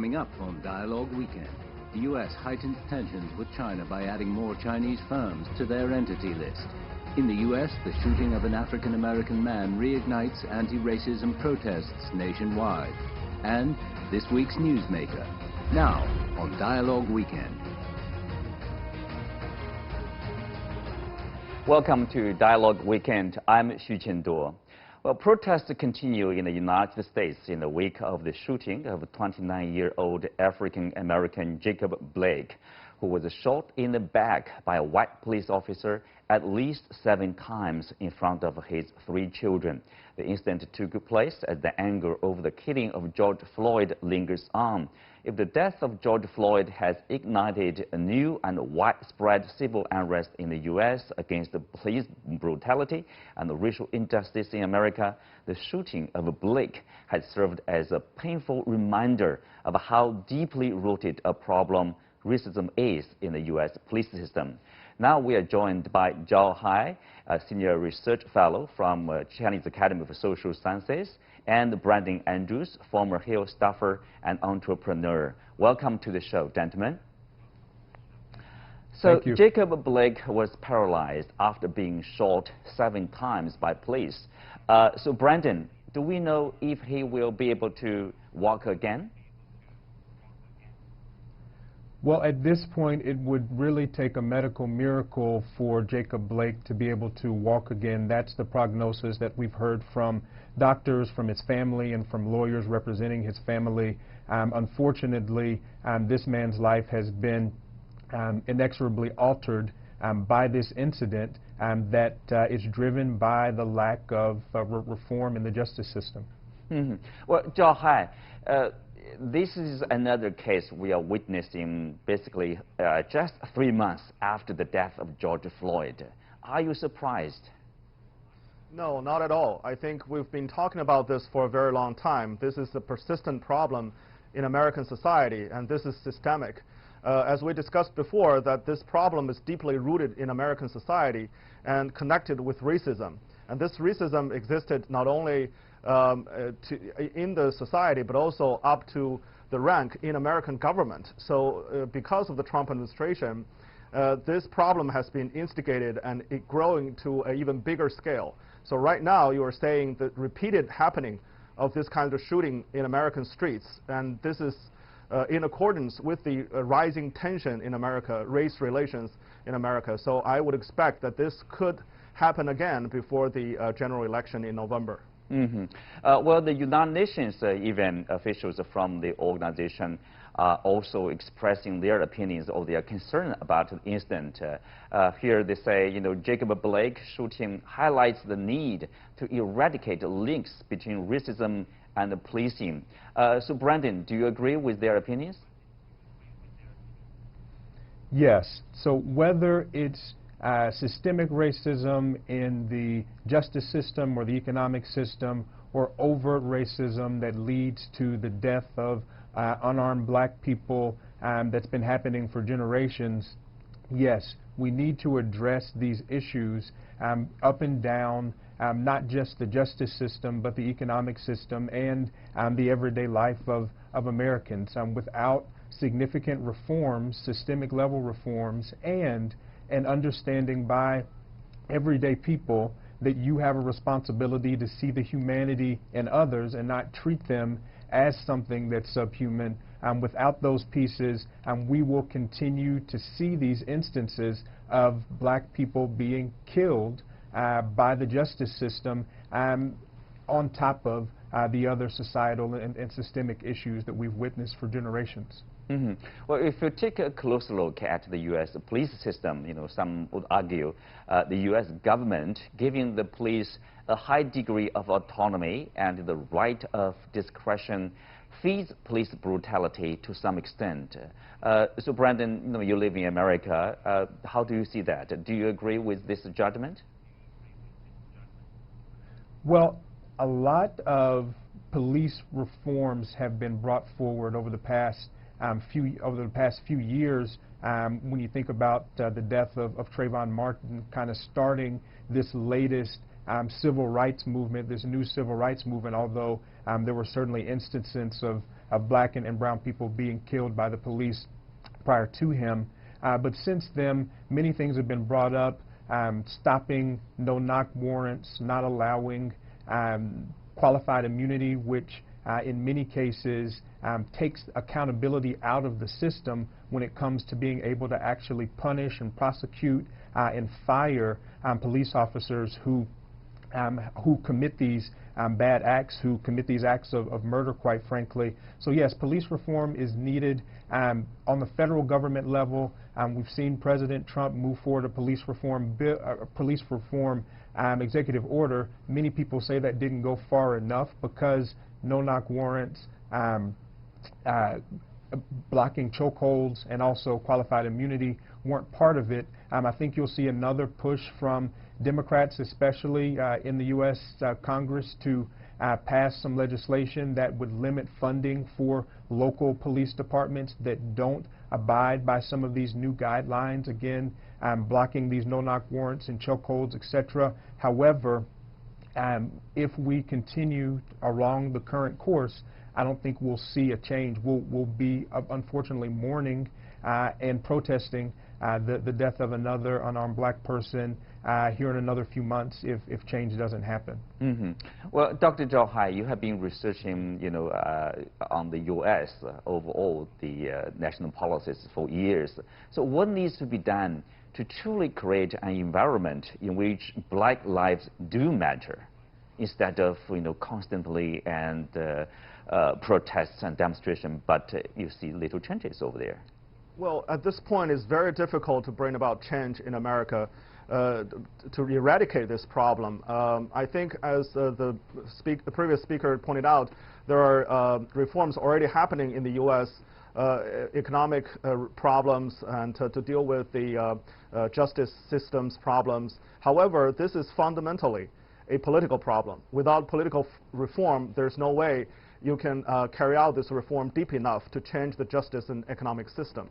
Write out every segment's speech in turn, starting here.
Coming up on Dialogue Weekend, the U.S. heightens tensions with China by adding more Chinese firms to their entity list. In the U.S., the shooting of an African-American man reignites anti-racism protests nationwide. And this week's newsmaker. Now on Dialogue Weekend. Welcome to Dialogue Weekend. I'm Xu Qianduo. Well, protests continue in the United States in the wake of the shooting of 29-year-old African-American Jacob Blake, who was shot in the back by a white police officer at least 7 times in front of his 3 children. The incident took place as the anger over the killing of George Floyd lingers on. If the death of George Floyd has ignited a new and widespread civil unrest in the U.S. against the police brutality and racial injustice in America, the shooting of Blake has served as a painful reminder of how deeply rooted a problem racism is in the U.S. police system. Now we are joined by Zhao Hai, a senior research fellow from Chinese Academy of Social Sciences, and Brandon Andrews, former Hill staffer and entrepreneur. Welcome to the show, gentlemen. So Jacob Blake was paralyzed after being shot 7 times by police. So Brandon, do we know if he will be able to walk again? Well, at this point, it would really take a medical miracle for Jacob Blake to be able to walk again. That's the prognosis that we've heard from doctors, from his family, and from lawyers representing his family. Unfortunately, this man's life has been inexorably altered by this incident that is driven by the lack of reform in the justice system. Mm-hmm. Well, Zhao Hai, this is another case we are witnessing basically just 3 months after the death of George Floyd. Are you surprised? No, not at all. I think we've been talking about this for a very long time. This is a persistent problem in American society, and this is systemic. As we discussed before, that this problem is deeply rooted in American society and connected with racism. And this racism existed not only in the society, but also up to the rank in American government. So because of the Trump administration, this problem has been instigated and it growing to an even bigger scale. So right now you are saying the repeated happening of this kind of shooting in American streets, and this is in accordance with the rising tension in America, race relations in America. So I would expect that this could happen again before the general election in November. Mm-hmm. Well, the United Nations even officials from the organization are also expressing their opinions or their concern about the incident. Here they say, you know, Jacob Blake shooting highlights the need to eradicate links between racism and policing. So Brandon, do you agree with their opinions? Yes. So whether it's systemic racism in the justice system or the economic system, or overt racism that leads to the death of unarmed black people that's been happening for generations, yes, we need to address these issues up and down, not just the justice system, but the economic system and the everyday life of Americans. Without significant reforms, systemic level reforms, and an understanding by everyday people that you have a responsibility to see the humanity in others and not treat them as something that's subhuman. Without those pieces, we will continue to see these instances of black people being killed by the justice system on top of the other societal and systemic issues that we've witnessed for generations. Mm-hmm. Well, if you take a close look at the U.S. police system, you know, some would argue the U.S. government giving the police a high degree of autonomy and the right of discretion feeds police brutality to some extent. So Brandon, you know, you live in America. How do you see that? Do you agree with this judgment? Well, a lot of police reforms have been brought forward over the past few years. When you think about the death of Trayvon Martin, kind of starting this latest civil rights movement, this new civil rights movement, although there were certainly instances of of black and brown people being killed by the police prior to him. But since then, many things have been brought up, stopping no-knock warrants, not allowing qualified immunity, which in many cases takes accountability out of the system when it comes to being able to actually punish and prosecute and fire police officers who commit these bad acts, who commit these acts of murder, quite frankly. So yes, police reform is needed. On the federal government level, we've seen President Trump move forward a police reform executive order. Many people say that didn't go far enough because no-knock warrants, blocking chokeholds, and also qualified immunity weren't part of it. I think you'll see another push from Democrats, especially in the U.S. Congress, to pass some legislation that would limit funding for local police departments that don't abide by some of these new guidelines, again, blocking these no-knock warrants and chokeholds, etc. However, if we continue along the current course, I don't think we'll see a change. We'll be, unfortunately, mourning and protesting the death of another unarmed black person here in another few months if change doesn't happen. Mm-hmm. Well, Dr. Zhao Hai, you have been researching, on the U.S. Overall, the national policies for years. So what needs to be done to truly create an environment in which black lives do matter, instead of constantly and protests and demonstrations, but you see little changes over there? Well, at this point, it's very difficult to bring about change in America to eradicate this problem. I think, as the previous speaker pointed out, there are reforms already happening in the U.S., economic problems, and to deal with the justice system's problems. However, this is fundamentally a political problem. Without political reform, there's no way you can carry out this reform deep enough to change the justice and economic system.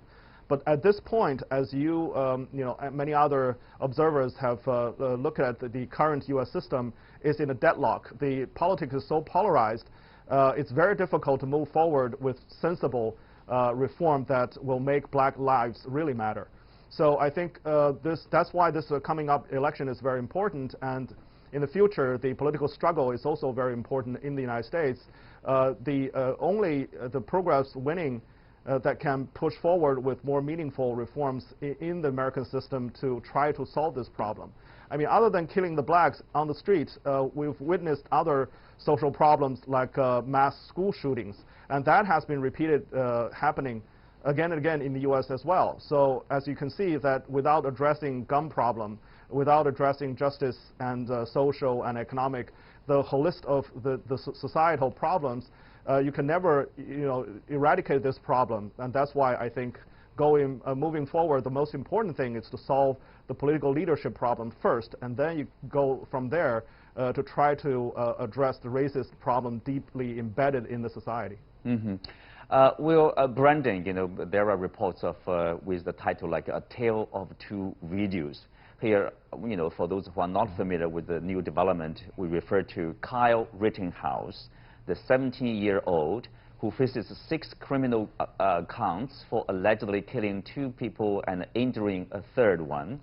But at this point, as and many other observers have looked at the current U.S. system, is in a deadlock. The politics is so polarized, it's very difficult to move forward with sensible reform that will make black lives really matter. So I think that's why this coming up election is very important, and in the future, the political struggle is also very important in the United States. The progress winning that can push forward with more meaningful reforms in the American system to try to solve this problem. I mean, other than killing the blacks on the streets, we've witnessed other social problems like mass school shootings, and that has been repeated happening again and again in the U.S. as well. So as you can see, that without addressing gun problem, without addressing justice and social and economic, the whole list of the societal problems, you can never eradicate this problem. And that's why I think moving forward, the most important thing is to solve the political leadership problem first, and then you go from there to try to address the racist problem deeply embedded in the society. Mm-hmm. Brandon, there are reports of with the title like A Tale of Two Videos. Here, for those who are not familiar with the new development, we refer to Kyle Rittenhouse, the 17-year-old who faces 6 criminal counts for allegedly killing 2 people and injuring a 3rd one.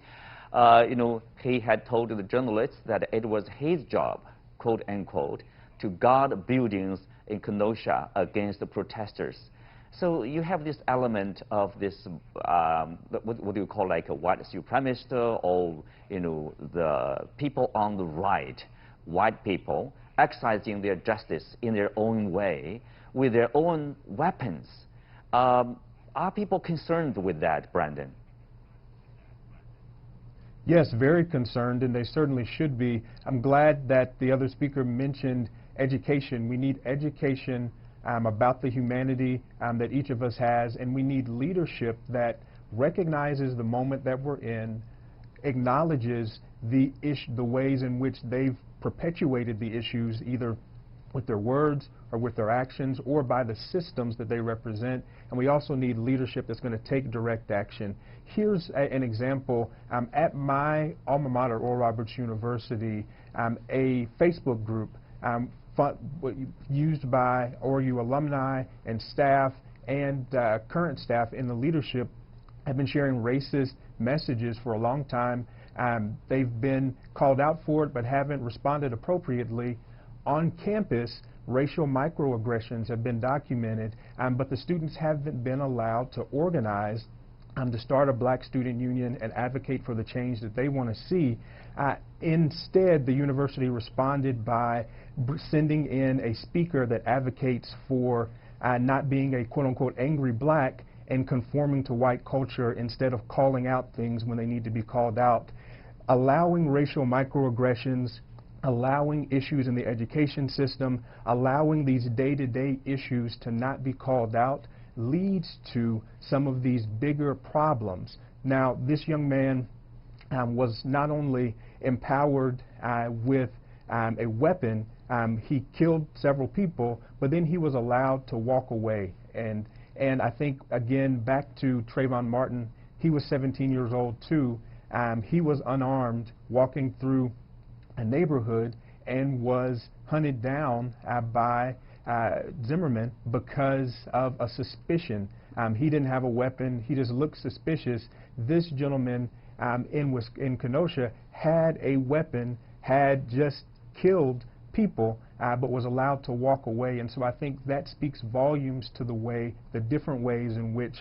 He had told the journalists that it was his job, quote unquote, to guard buildings in Kenosha against the protesters. So you have this element of this, what do you call, like a white supremacist, or the people on the right, white people, exercising their justice in their own way with their own weapons. Are people concerned with that, Brandon? Yes, very concerned, and they certainly should be. I'm glad that the other speaker mentioned education. We need education about the humanity that each of us has, and we need leadership that recognizes the moment that we're in, acknowledges the ways in which they've perpetuated the issues, either with their words or with their actions or by the systems that they represent. And we also need leadership that's going to take direct action. Here's an example. At my alma mater, Oral Roberts University, a Facebook group used by ORU alumni and staff and current staff in the leadership have been sharing racist messages for a long time. They've been called out for it but haven't responded appropriately. On campus, racial microaggressions have been documented, but the students haven't been allowed to organize to start a black student union and advocate for the change that they want to see. Instead, the university responded by sending in a speaker that advocates for not being a quote-unquote angry black and conforming to white culture instead of calling out things when they need to be called out. Allowing racial microaggressions, allowing issues in the education system, allowing these day-to-day issues to not be called out leads to some of these bigger problems. Now, this young man was not only empowered with a weapon, he killed several people, but then he was allowed to walk away. And I think, again, back to Trayvon Martin, he was 17 years old too. He was unarmed, walking through a neighborhood and was hunted down by Zimmerman because of a suspicion. He didn't have a weapon. He just looked suspicious. This gentleman in Kenosha had a weapon, had just killed people, but was allowed to walk away. And so I think that speaks volumes to the different ways in which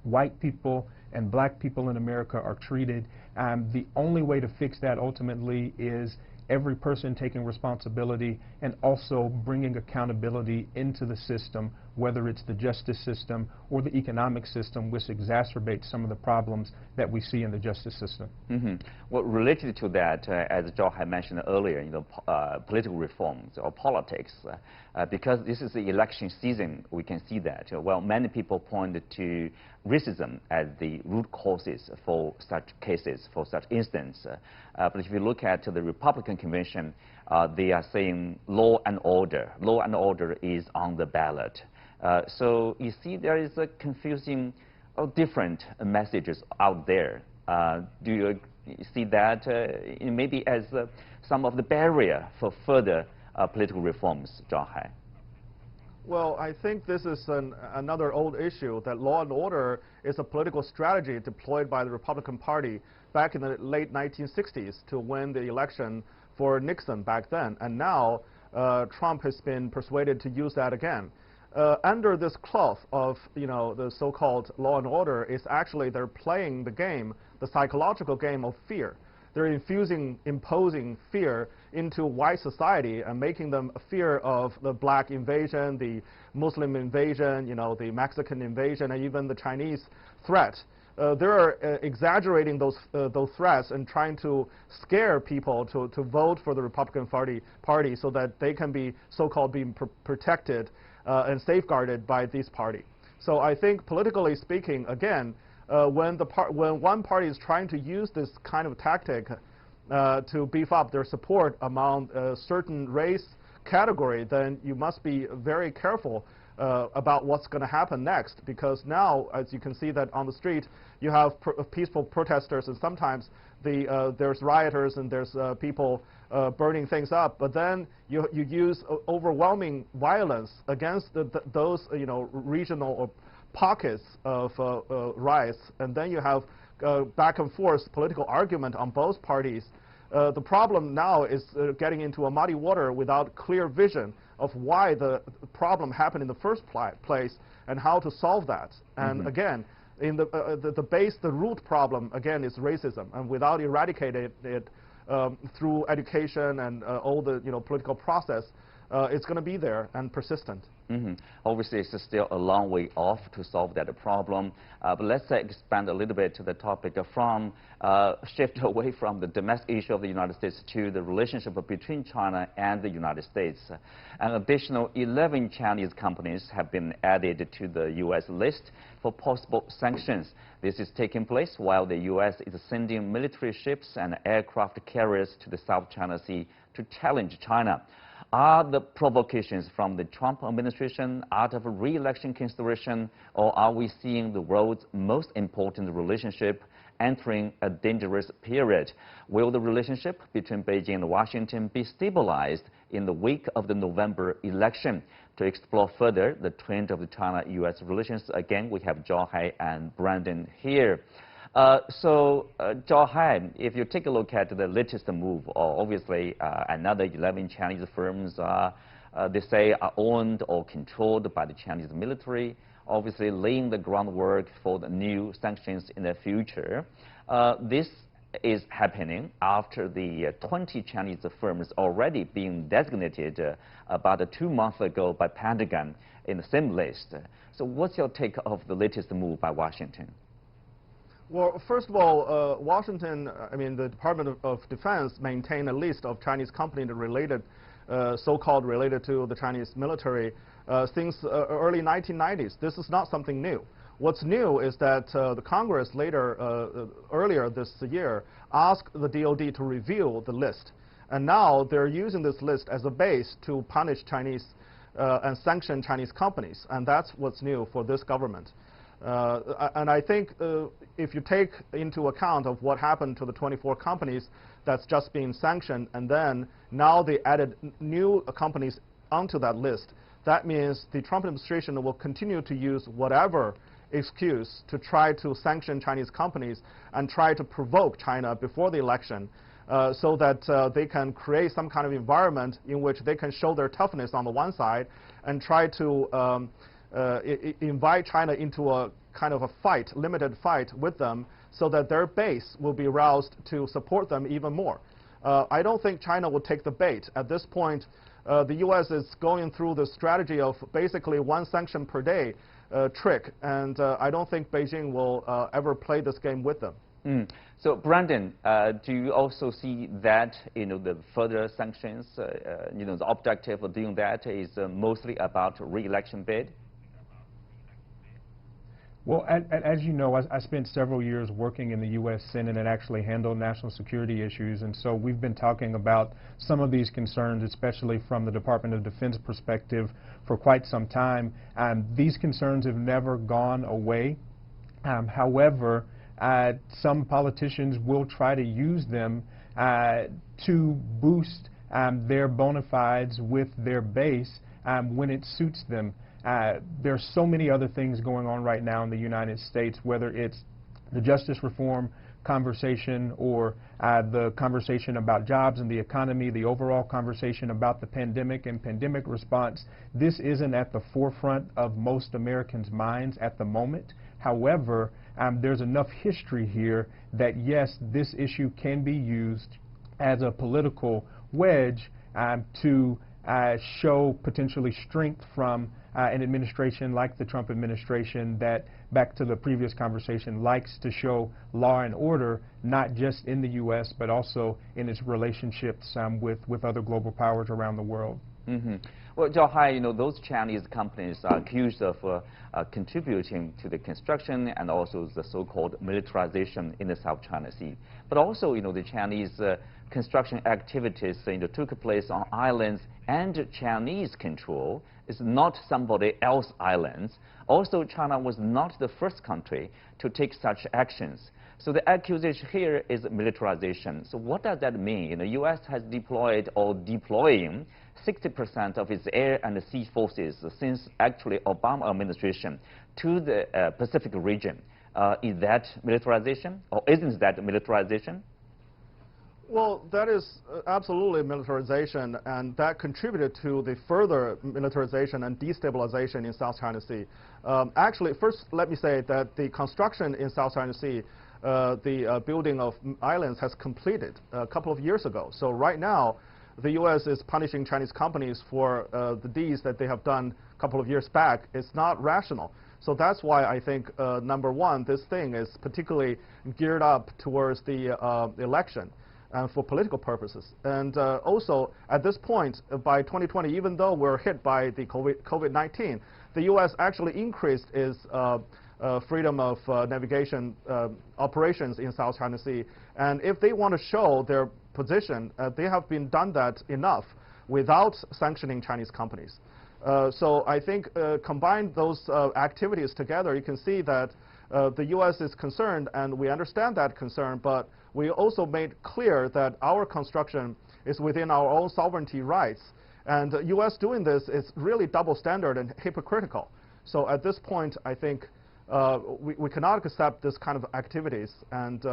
white people and black people in America are treated. The only way to fix that ultimately is every person taking responsibility and also bringing accountability into the system, whether it's the justice system or the economic system, which exacerbates some of the problems that we see in the justice system. Well, related to that, as Joe had mentioned earlier, political reforms or politics, because this is the election season, we can see that. Well, many people point to racism as the root causes for such cases, for such incidents. But if you look at the Republican convention, they are saying law and order. Law and order is on the ballot. So you see there is a confusing different messages out there. Do you see that maybe as some of the barrier for further political reforms, John Hai? Well, I think this is another old issue, that law and order is a political strategy deployed by the Republican Party back in the late 1960s to win the election for Nixon back then. And now Trump has been persuaded to use that again. Under this cloth of the so-called law and order is actually they're playing the game, the psychological game of fear. They're imposing fear into white society and making them fear of the black invasion, the Muslim invasion, the Mexican invasion, and even the Chinese threat. They're exaggerating those threats and trying to scare people to vote for the Republican Party so that they can be so-called being protected and safeguarded by this party. So I think politically speaking, again, when one party is trying to use this kind of tactic to beef up their support among a certain race category, then you must be very careful about what's going to happen next, because now, as you can see that on the street, you have peaceful protesters, and sometimes there's rioters and there's people burning things up, but then you use overwhelming violence against those regional pockets of riots, and then you have back and forth political argument on both parties. The problem now is getting into a muddy water without clear vision of why the problem happened in the first place and how to solve that. And again, in the root problem again is racism, and without eradicating it through education and all the political process, it's going to be there and persistent. Obviously, it's still a long way off to solve that problem. But let's expand a little bit to the topic from shift away from the domestic issue of the United States to the relationship between China and the United States. An additional 11 Chinese companies have been added to the U.S. list for possible sanctions. This is taking place while the U.S. is sending military ships and aircraft carriers to the South China Sea to challenge China. Are the provocations from the Trump administration out of re-election consideration, or are we seeing the world's most important relationship entering a dangerous period? Will the relationship between Beijing and Washington be stabilized in the wake of the November election? To explore further the trend of the China-U.S. relations, again, we have Zhao Hai and Brandon here. Zhao Hai, if you take a look at the latest move, obviously another 11 Chinese firms they say are owned or controlled by the Chinese military, obviously laying the groundwork for the new sanctions in the future. This is happening after the 20 Chinese firms already being designated about 2 months ago by Pentagon in the same list. So what's your take of the latest move by Washington? Well, first of all, Washington, the Department of Defense maintained a list of Chinese companies related, so-called related to the Chinese military since early 1990s. This is not something new. What's new is that the Congress earlier this year asked the DoD to review the list. And now they're using this list as a base to punish Chinese and sanction Chinese companies. And that's what's new for this government. And I think if you take into account of what happened to the 24 companies that's just being sanctioned, and then now they added new companies onto that list, that means the Trump administration will continue to use whatever excuse to try to sanction Chinese companies and try to provoke China before the election so that they can create some kind of environment in which they can show their toughness on the one side and try to invite China into a kind of a fight, limited fight with them, so that their base will be roused to support them even more. I don't think China will take the bait. At this point, the U.S. is going through the strategy of basically one sanction per day trick, and I don't think Beijing will ever play this game with them. So, Brandon, do you also see that the further sanctions, the objective of doing that is mostly about re-election bid? Well, as you know, I spent several years working in the U.S. Senate and actually handled national security issues, and so we've been talking about some of these concerns, especially from the Department of Defense perspective, for quite some time. These concerns have never gone away. However, some politicians will try to use them to boost their bona fides with their base when it suits them. There's so many other things going on right now in the United States, whether it's the justice reform conversation or the conversation about jobs and the economy, the overall conversation about the pandemic and pandemic response. This isn't at the forefront of most Americans' minds at the moment. However, there's enough history here that yes, this issue can be used as a political wedge to show potentially strength from an administration like the Trump administration that, back to the previous conversation, likes to show law and order, not just in the U.S., but also in its relationships with other global powers around the world. Well, Zhao Hai, those Chinese companies are accused of contributing to the construction and also the so-called militarization in the South China Sea. But also, the Chinese construction activities took place on islands and Chinese control. It's not somebody else's islands. Also, China was not the first country to take such actions. So the accusation here is militarization. So what does that mean? The U.S. has deployed or deploying 60% of its air and sea forces since actually Obama administration to the Pacific region. Is that militarization, or isn't that militarization? Well, that is absolutely militarization, and that contributed to the further militarization and destabilization in South China Sea. Actually, first let me say that the construction in South China Sea, the building of islands has completed a couple of years ago. So right now, the U.S. is punishing Chinese companies for the deeds that they have done a couple of years back. It's not rational. So that's why I think, number one, this thing is particularly geared up towards the election and for political purposes. And also, at this point, by 2020, even though we're hit by the COVID-19, the U.S. actually increased its freedom of navigation operations in South China Sea. And if they want to show their position, they have been done that enough without sanctioning Chinese companies. So I think combine those activities together, you can see that the U.S. is concerned, and we understand that concern, but we also made clear that our construction is within our own sovereignty rights. And the U.S. doing this is really double standard and hypocritical. So at this point, I think we cannot accept this kind of activities, and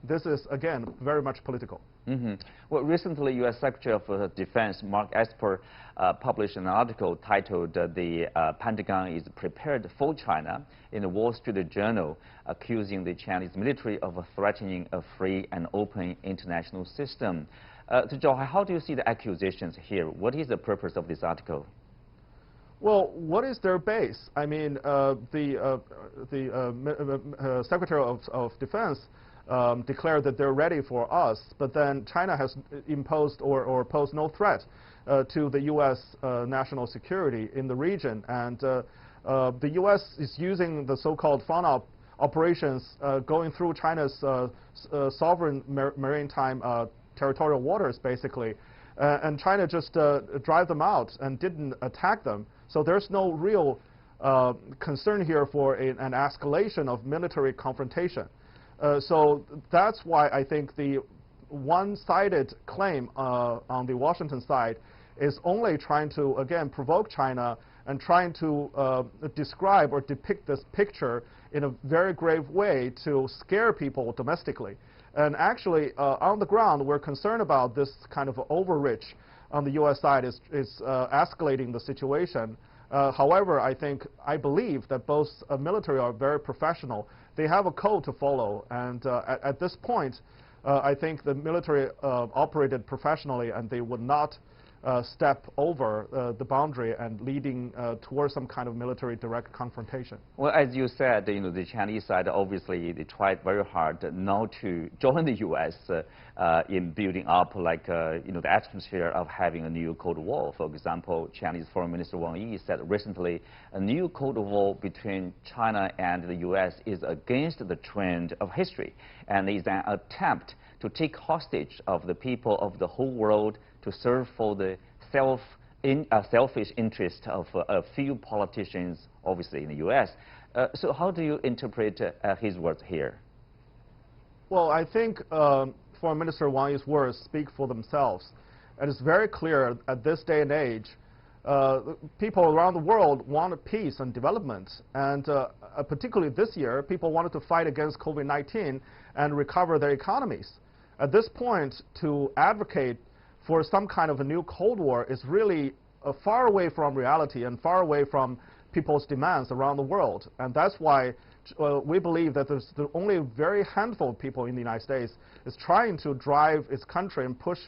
this is, again, very much political. Mm-hmm. Well, recently, U.S. Secretary of Defense Mark Esper published an article titled "The Pentagon is Prepared for China" in the Wall Street Journal, accusing the Chinese military of threatening a free and open international system. Zhao, how do you see the accusations here? What is the purpose of this article? Well, what is their base? I mean, the Secretary of Defense declared that they're ready for us, but then China has imposed or posed no threat to the U.S. national security in the region. And the U.S. is using the so-called fauna operations going through China's sovereign maritime territorial waters, basically. And China just drive them out and didn't attack them. So there's no real concern here for an escalation of military confrontation. So that's why I think the one-sided claim on the Washington side is only trying to, again, provoke China and trying to describe or depict this picture in a very grave way to scare people domestically. And actually, on the ground, we're concerned about this kind of overreach on the U.S. side is escalating the situation. However, I believe that both military are very professional. They have a code to follow, and at this point, I think the military operated professionally, and they would not step over the boundary and leading towards some kind of military direct confrontation. Well, as you said, the Chinese side obviously they tried very hard not to join the U.S. In building up the atmosphere of having a new Cold War. For example, Chinese Foreign Minister Wang Yi said recently a new Cold War between China and the U.S. is against the trend of history and is an attempt to take hostage of the people of the whole world to serve for the selfish interest of a few politicians, obviously in the U.S. So how do you interpret his words here? Well, I think Foreign Minister Wang Yi's words speak for themselves. And it's very clear at this day and age, people around the world want peace and development. And particularly this year, people wanted to fight against COVID-19 and recover their economies. At this point, to advocate for some kind of a new Cold War is really far away from reality and far away from people's demands around the world. And that's why we believe that there's only a very handful of people in the United States is trying to drive its country and push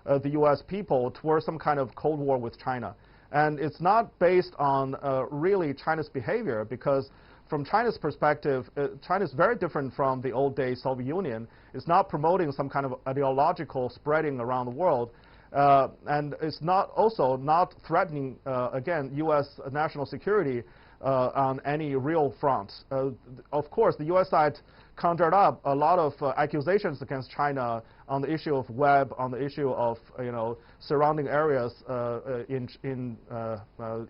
the U.S. people towards some kind of Cold War with China. And it's not based on really China's behavior, because from China's perspective, China is very different from the old days Soviet Union. It's not promoting some kind of ideological spreading around the world. And it's also not threatening, again, U.S. national security on any real front. Of course, the U.S. side conjured up a lot of accusations against China on the issue of web, on the issue of surrounding areas in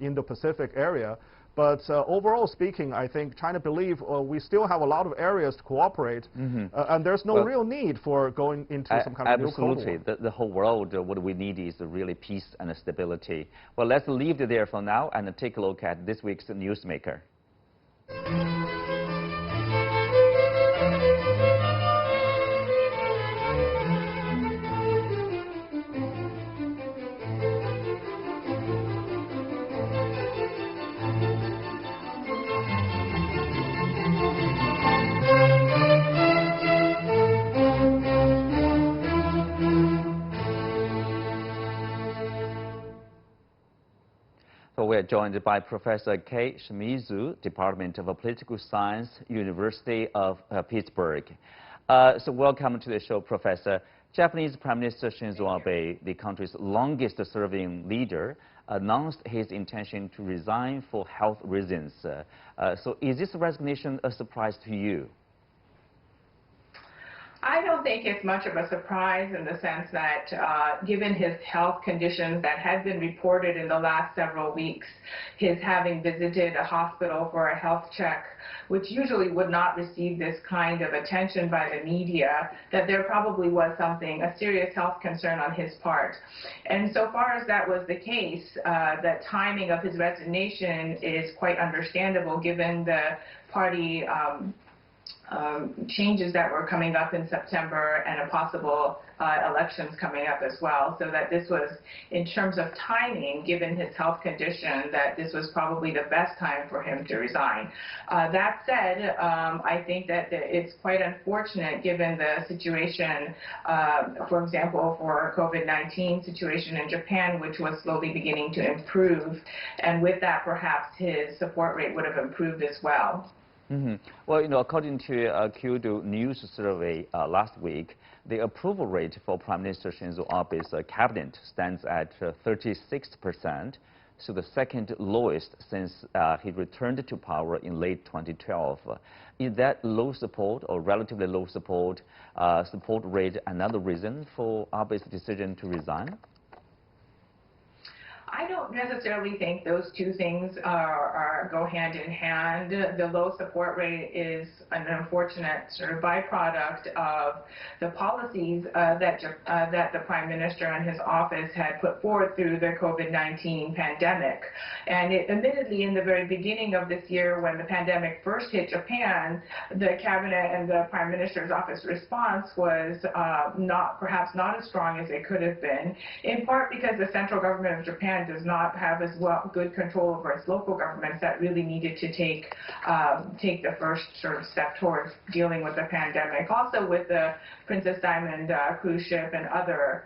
Indo-Pacific area. But overall speaking, I think China believes we still have a lot of areas to cooperate, and there's no real need for going into some kind of new Cold War. Absolutely. The whole world, what we need is really peace and stability. Well, let's leave it there for now and take a look at this week's Newsmaker. So we are joined by Professor Kei Shimizu, Department of Political Science, University of Pittsburgh. So welcome to the show, Professor. Japanese Prime Minister Shinzo Abe, the country's longest-serving leader, announced his intention to resign for health reasons. So is this resignation a surprise to you? I don't think it's much of a surprise in the sense that given his health conditions that had been reported in the last several weeks, his having visited a hospital for a health check, which usually would not receive this kind of attention by the media, that there probably was something, a serious health concern on his part. And so far as that was the case, the timing of his resignation is quite understandable given the party changes that were coming up in September and a possible elections coming up as well, so that this was, in terms of timing, given his health condition, that this was probably the best time for him to resign. That said, I think that it's quite unfortunate given the situation, for example, for COVID-19 situation in Japan, which was slowly beginning to improve, and with that, perhaps his support rate would have improved as well. Mm-hmm. Well, according to a Kyodo News survey last week, the approval rate for Prime Minister Shinzo Abe's cabinet stands at 36%, so the second lowest since he returned to power in late 2012. Is that low support or relatively low support rate another reason for Abe's decision to resign? I don't necessarily think those two things go hand in hand. The low support rate is an unfortunate sort of byproduct of the policies that the Prime Minister and his office had put forward through the COVID-19 pandemic. And admittedly, in the very beginning of this year, when the pandemic first hit Japan, the Cabinet and the Prime Minister's office response was perhaps not as strong as it could have been, in part because the central government of Japan does not have as good control over its local governments that really needed to take the first sort of step towards dealing with the pandemic. Also with the Princess Diamond cruise ship and other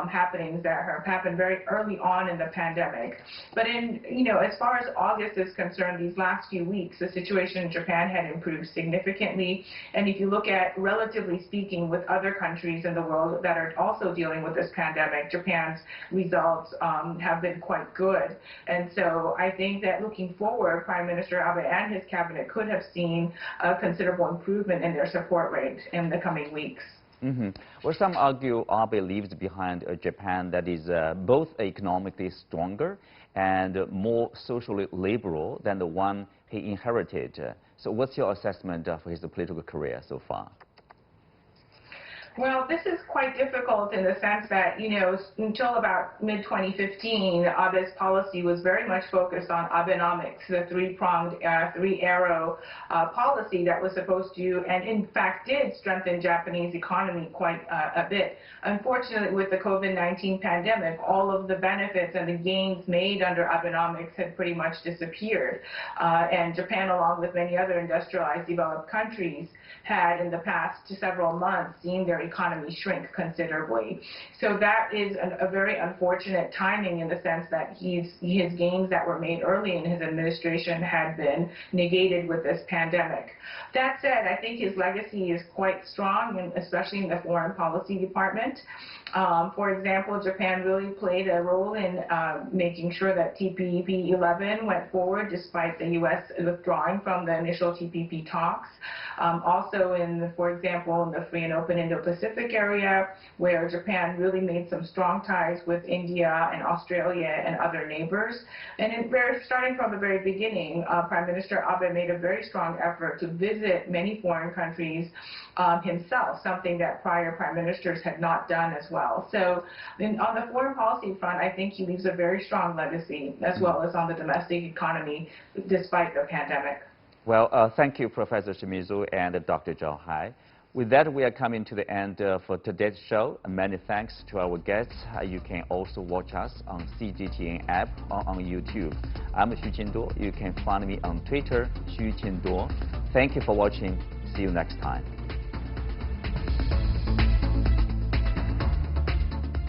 happenings that have happened very early on in the pandemic. But as far as August is concerned, these last few weeks, the situation in Japan had improved significantly. And if you look at, relatively speaking, with other countries in the world that are also dealing with this pandemic, Japan's results have been quite good. And so I think that looking forward, Prime Minister Abe and his cabinet could have seen a considerable improvement in their support rate in the coming weeks. Mm-hmm. Well, some argue Abe leaves behind a Japan that is both economically stronger and more socially liberal than the one he inherited. So what's your assessment of his political career so far? Well, this is quite difficult in the sense that, until about mid-2015, Abe's policy was very much focused on Abenomics, the three-pronged, three-arrow policy that was supposed to, and in fact did, strengthen Japanese economy quite a bit. Unfortunately, with the COVID-19 pandemic, all of the benefits and the gains made under Abenomics had pretty much disappeared. And Japan, along with many other industrialized developed countries, had in the past several months seen their economy shrink considerably. So that is a very unfortunate timing in the sense that his gains that were made early in his administration had been negated with this pandemic. That said, I think his legacy is quite strong, and especially in the foreign policy department. For example, Japan really played a role in making sure that TPP 11 went forward despite the U.S. withdrawing from the initial TPP talks. Also, for example, in the free and open Indo-Pacific area, where Japan really made some strong ties with India and Australia and other neighbors. And starting from the very beginning, Prime Minister Abe made a very strong effort to visit many foreign countries himself, something that prior prime ministers had not done as well. So on the foreign policy front, I think he leaves a very strong legacy, as well as on the domestic economy, despite the pandemic. Well, thank you, Professor Shimizu and Dr. Zhao Hai. With that, we are coming to the end for today's show. Many thanks to our guests. You can also watch us on CGTN app or on YouTube. I'm Xu Qinduo. You can find me on Twitter, Xu Qinduo. Thank you for watching. See you next time.